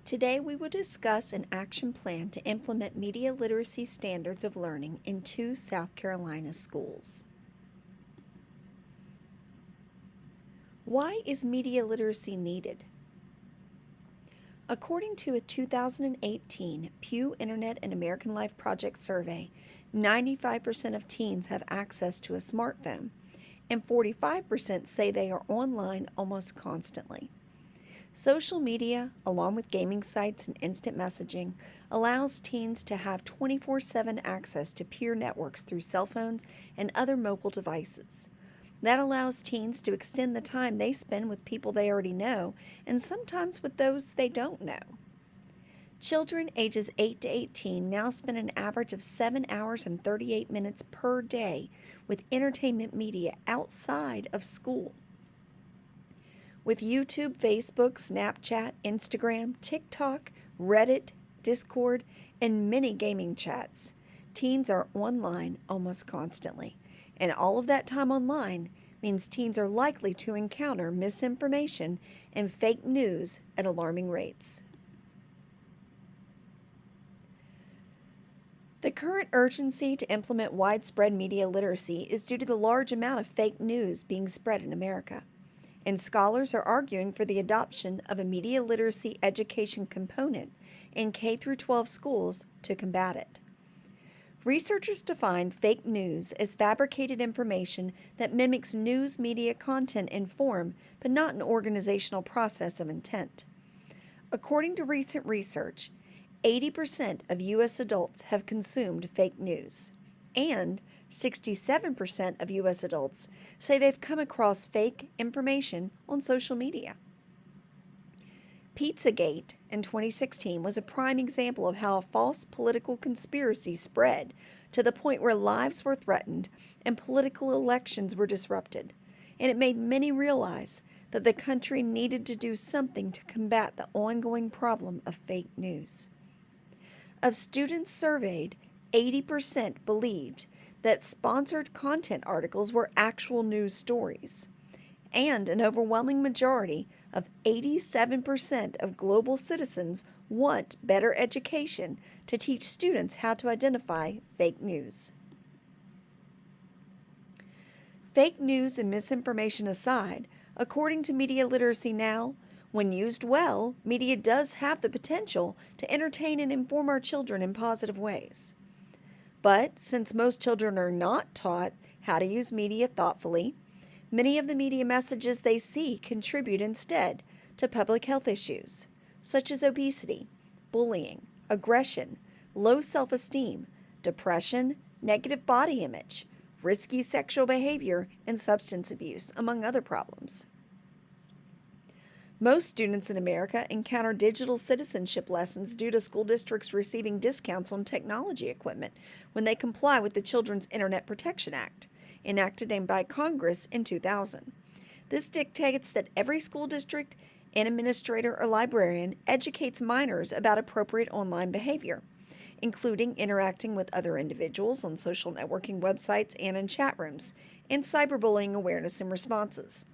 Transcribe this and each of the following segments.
Today we will discuss an action plan to implement media literacy standards of learning in 2 South Carolina schools. Why is media literacy needed? According to a 2018 Pew Internet and American Life Project survey, 95% of teens have access to a smartphone, and 45% say they are online almost constantly. Social media, along with gaming sites and instant messaging, allows teens to have 24/7 access to peer networks through cell phones and other mobile devices. That allows teens to extend the time they spend with people they already know and sometimes with those they don't know. Children ages 8 to 18 now spend an average of 7 hours and 38 minutes per day with entertainment media outside of school. With YouTube, Facebook, Snapchat, Instagram, TikTok, Reddit, Discord, and many gaming chats, teens are online almost constantly. And all of that time online means teens are likely to encounter misinformation and fake news at alarming rates. The current urgency to implement widespread media literacy is due to the large amount of fake news being spread in America, and scholars are arguing for the adoption of a media literacy education component in K-12 schools to combat it. Researchers define fake news as fabricated information that mimics news media content in form but not an organizational process of intent. According to recent research, 80% of U.S. adults have consumed fake news, and 67% of U.S. adults say they've come across fake information on social media. Pizzagate in 2016 was a prime example of how a false political conspiracy spread to the point where lives were threatened and political elections were disrupted, and it made many realize that the country needed to do something to combat the ongoing problem of fake news. Of students surveyed, 80% believed that sponsored content articles were actual news stories, and an overwhelming majority of 87% of global citizens want better education to teach students how to identify fake news. Fake news and misinformation aside, according to Media Literacy Now, when used well, media does have the potential to entertain and inform our children in positive ways. But since most children are not taught how to use media thoughtfully, many of the media messages they see contribute instead to public health issues, such as obesity, bullying, aggression, low self-esteem, depression, negative body image, risky sexual behavior, and substance abuse, among other problems. Most students in America encounter digital citizenship lessons due to school districts receiving discounts on technology equipment when they comply with the Children's Internet Protection Act, enacted by Congress in 2000. This dictates that every school district, an administrator, or librarian educates minors about appropriate online behavior, including interacting with other individuals on social networking websites and in chat rooms, and cyberbullying awareness and responses.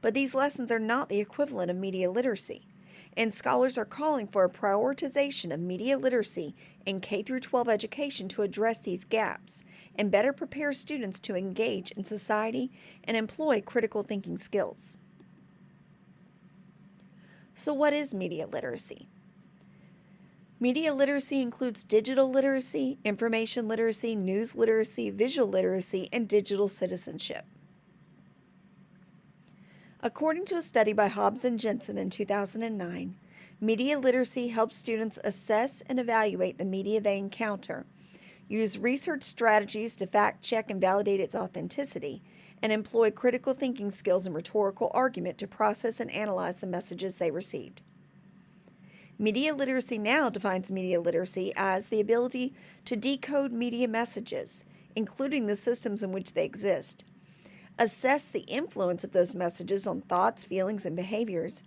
But these lessons are not the equivalent of media literacy, and scholars are calling for a prioritization of media literacy in K-12 education to address these gaps and better prepare students to engage in society and employ critical thinking skills. So what is media literacy? Media literacy includes digital literacy, information literacy, news literacy, visual literacy, and digital citizenship. According to a study by Hobbs and Jensen in 2009, media literacy helps students assess and evaluate the media they encounter, use research strategies to fact-check and validate its authenticity, and employ critical thinking skills and rhetorical argument to process and analyze the messages they received. Media Literacy Now defines media literacy as the ability to decode media messages, including the systems in which they exist, assess the influence of those messages on thoughts, feelings, and behaviors,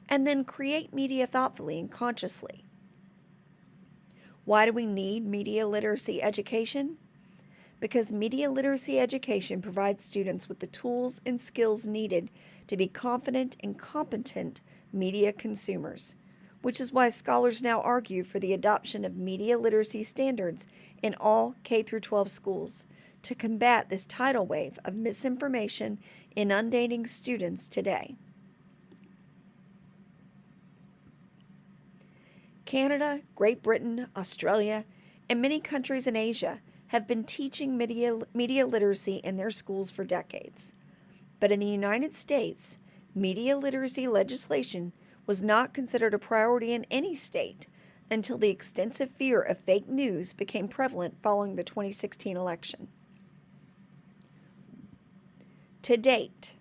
and then create media thoughtfully and consciously. Why do we need media literacy education? Because media literacy education provides students with the tools and skills needed to be confident and competent media consumers, which is why scholars now argue for the adoption of media literacy standards in all K-12 schools to combat this tidal wave of misinformation inundating students today. Canada, Great Britain, Australia, and many countries in Asia have been teaching media literacy in their schools for decades. But in the United States, media literacy legislation was not considered a priority in any state until the extensive fear of fake news became prevalent following the 2016 election. To date,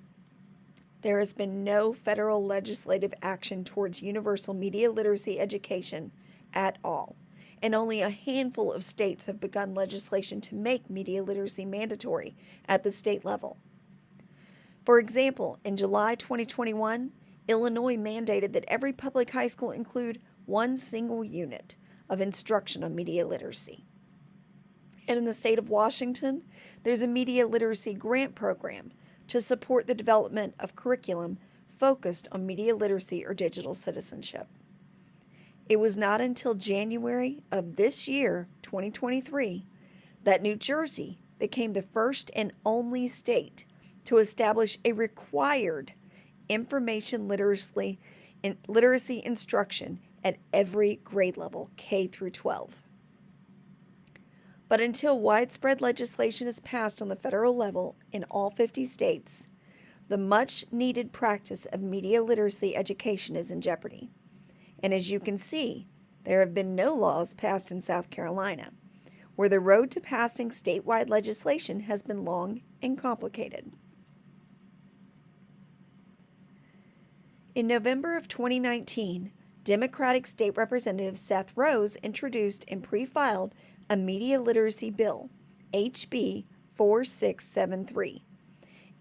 there has been no federal legislative action towards universal media literacy education at all, and only a handful of states have begun legislation to make media literacy mandatory at the state level. For example, in July 2021, Illinois mandated that every public high school include one single unit of instruction on media literacy. And in the state of Washington, there's a media literacy grant program to support the development of curriculum focused on media literacy or digital citizenship. It was not until January of this year, 2023, that New Jersey became the first and only state to establish a required information literacy instruction at every grade level, K through 12. But until widespread legislation is passed on the federal level in all 50 states, the much-needed practice of media literacy education is in jeopardy. And as you can see, there have been no laws passed in South Carolina, where the road to passing statewide legislation has been long and complicated. In November of 2019, Democratic State Representative Seth Rose introduced and pre-filed a media literacy bill, HB 4673,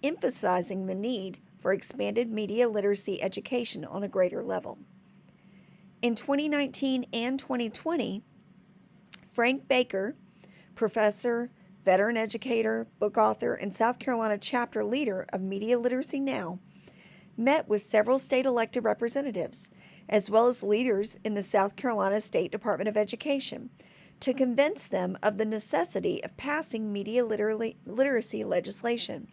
emphasizing the need for expanded media literacy education on a greater level. In 2019 and 2020, Frank Baker, professor, veteran educator, book author, and South Carolina chapter leader of Media Literacy Now, met with several state elected representatives, as well as leaders in the South Carolina State Department of Education, to convince them of the necessity of passing media literacy legislation.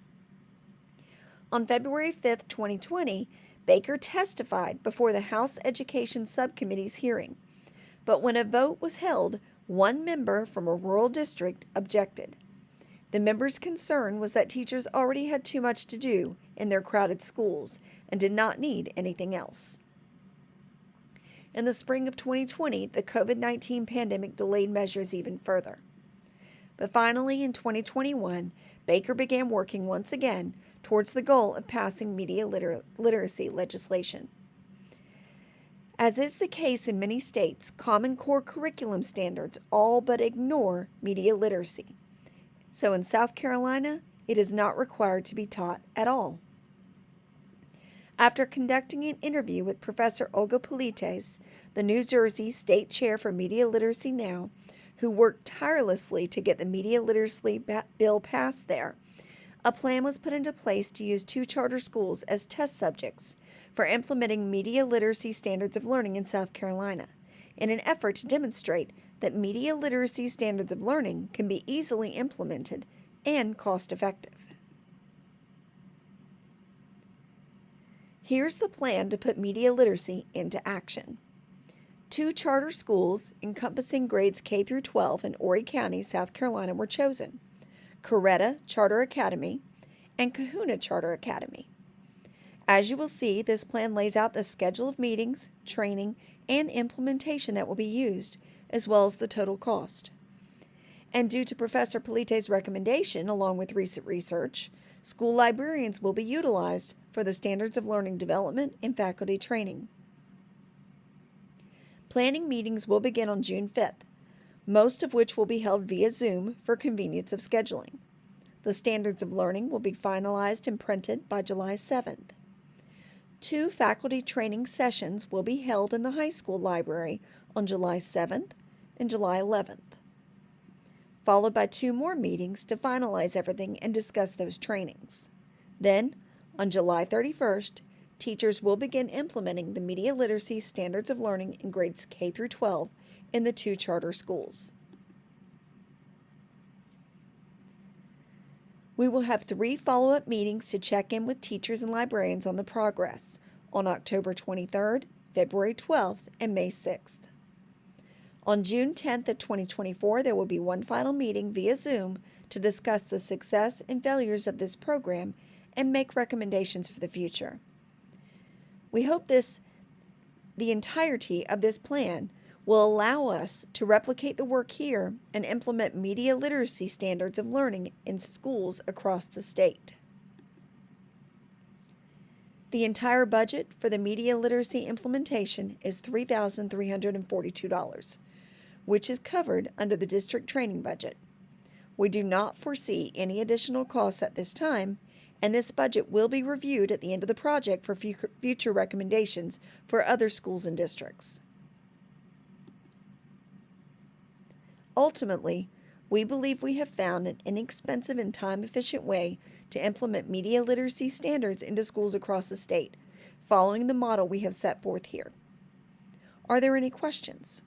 On February 5, 2020, Baker testified before the House Education Subcommittee's hearing, but when a vote was held, one member from a rural district objected. The member's concern was that teachers already had too much to do in their crowded schools and did not need anything else. In the spring of 2020, the COVID-19 pandemic delayed measures even further. But finally, in 2021, Baker began working once again towards the goal of passing media literacy legislation. As is the case in many states, Common Core curriculum standards all but ignore media literacy. So in South Carolina, it is not required to be taught at all. After conducting an interview with Professor Olga Polites, the New Jersey State Chair for Media Literacy Now, who worked tirelessly to get the media literacy bill passed there, a plan was put into place to use 2 charter schools as test subjects for implementing media literacy standards of learning in South Carolina, in an effort to demonstrate that media literacy standards of learning can be easily implemented and cost-effective. Here's the plan to put media literacy into action. 2 charter schools encompassing grades K through 12 in Horry County, South Carolina were chosen: Coretta Charter Academy and Kahuna Charter Academy. As you will see, this plan lays out the schedule of meetings, training, and implementation that will be used, as well as the total cost. And due to Professor Polites' recommendation, along with recent research, school librarians will be utilized for the standards of learning development and faculty training. Planning meetings will begin on June 5th, most of which will be held via Zoom for convenience of scheduling. The standards of learning will be finalized and printed by July 7th. 2 faculty training sessions will be held in the high school library on July 7th and July 11th, followed by 2 more meetings to finalize everything and discuss those trainings. Then, on July 31st, teachers will begin implementing the media literacy standards of learning in grades K through 12 in the 2 charter schools. We will have 3 follow-up meetings to check in with teachers and librarians on the progress on October 23rd, February 12th, and May 6th. On June 10th of 2024, there will be one final meeting via Zoom to discuss the success and failures of this program and make recommendations for the future. We hope the entirety of this plan will allow us to replicate the work here and implement media literacy standards of learning in schools across the state. The entire budget for the media literacy implementation is $3,342, which is covered under the district training budget. We do not foresee any additional costs at this time, and this budget will be reviewed at the end of the project for future recommendations for other schools and districts. Ultimately, we believe we have found an inexpensive and time-efficient way to implement media literacy standards into schools across the state, following the model we have set forth here. Are there any questions?